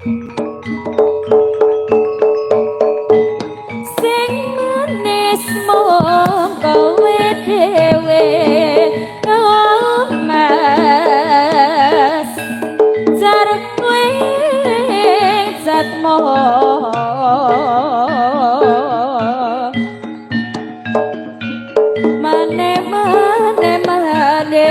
sing manis mung kowe dhewe mas jarek kowe zatmo mane mane mane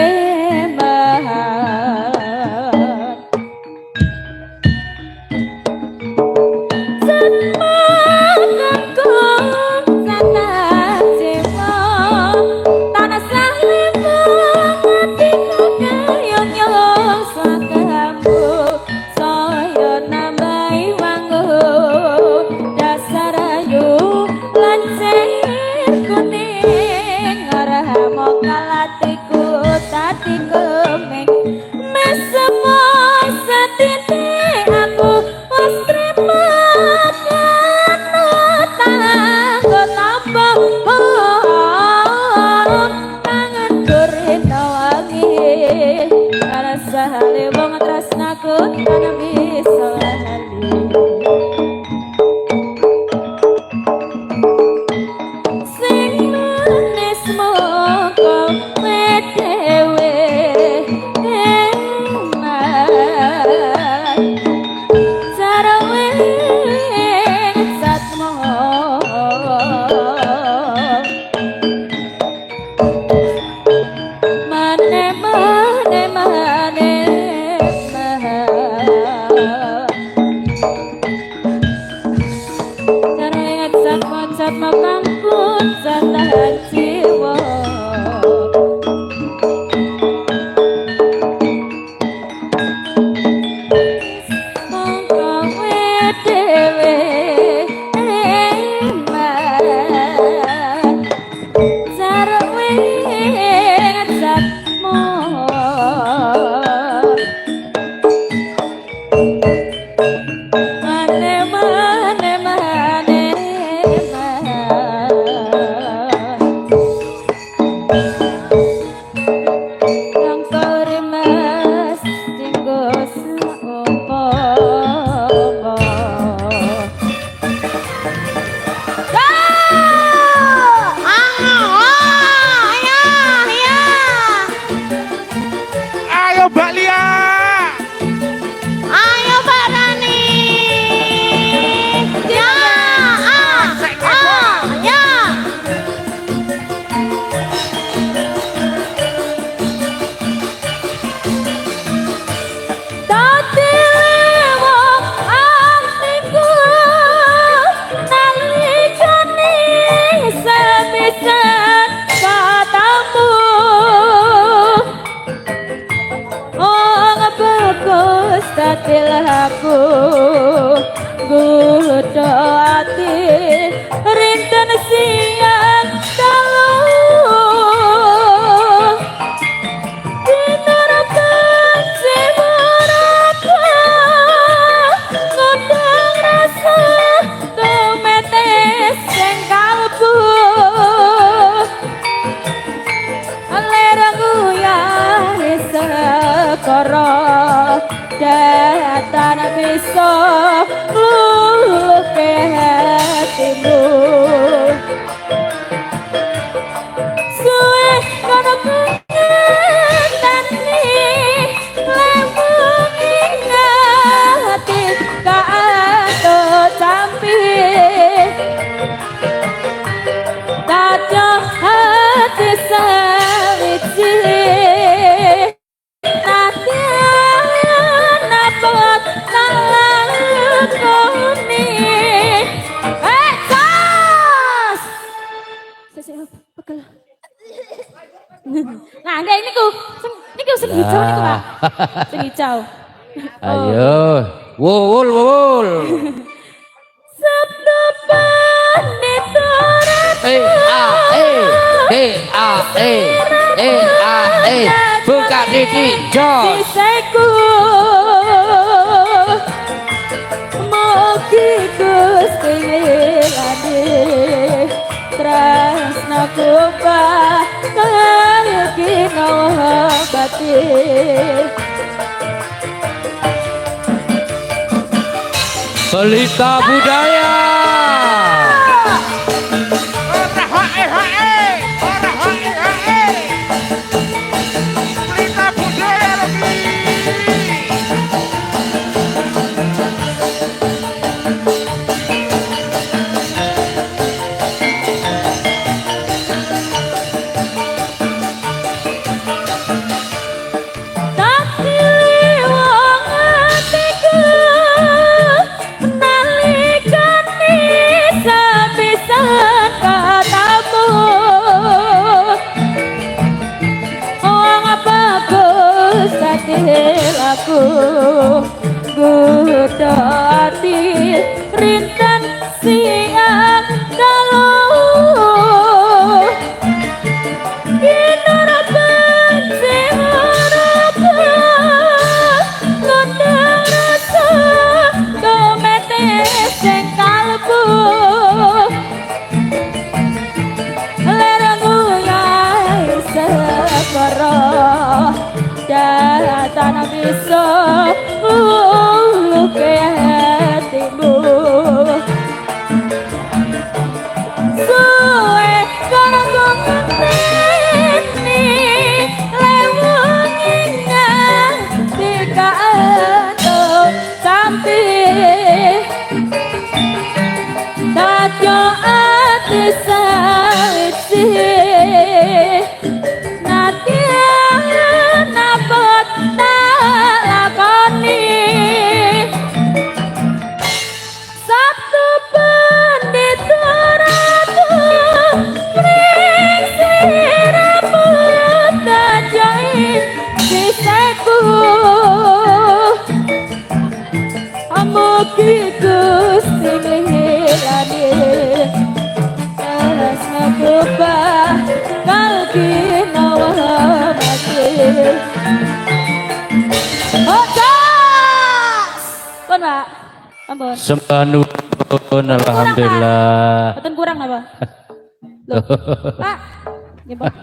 aku gudo ati rinten siang dalu dinarakan siwaraka ngundang rasa tumetes sing kalbu lerangku ya sekara datan bisa luluke hatimu suwe kono kenani lembung ingati kaato sampi tajo hati sawiji nah, enggak ini ku sing hijau niku, Pak. Sing hijau. Ayo, wul. Sabda panitoran. Buka titik jos. Siseku. Mugi Gusti ngilani tresnaku kino bati Pelita budaya. Pelita budaya lagi. Tak pilih wong atiku nalikane sepisan katamu wong bagus hatiku Gudo ati rinten siang dalu Kinarapan si harapan Lundang rasa Tumete sing kalbu Lerangku yang separa Datang bisa Luke hatimu Suwe karena kau ngerti Lewonginya Jika itu sampai Tajo ati sawisi Nadia napot tak lakoni Sabtu pendituratu Priksi rambut tajahit sisaku Amuki gusti ngilani Asma kubah kalki nawa mati Ojas! Pun pak? Ampun Sembah nuwun alhamdulillah. Betul kurang apa? Loh, Pak, ya, Pak.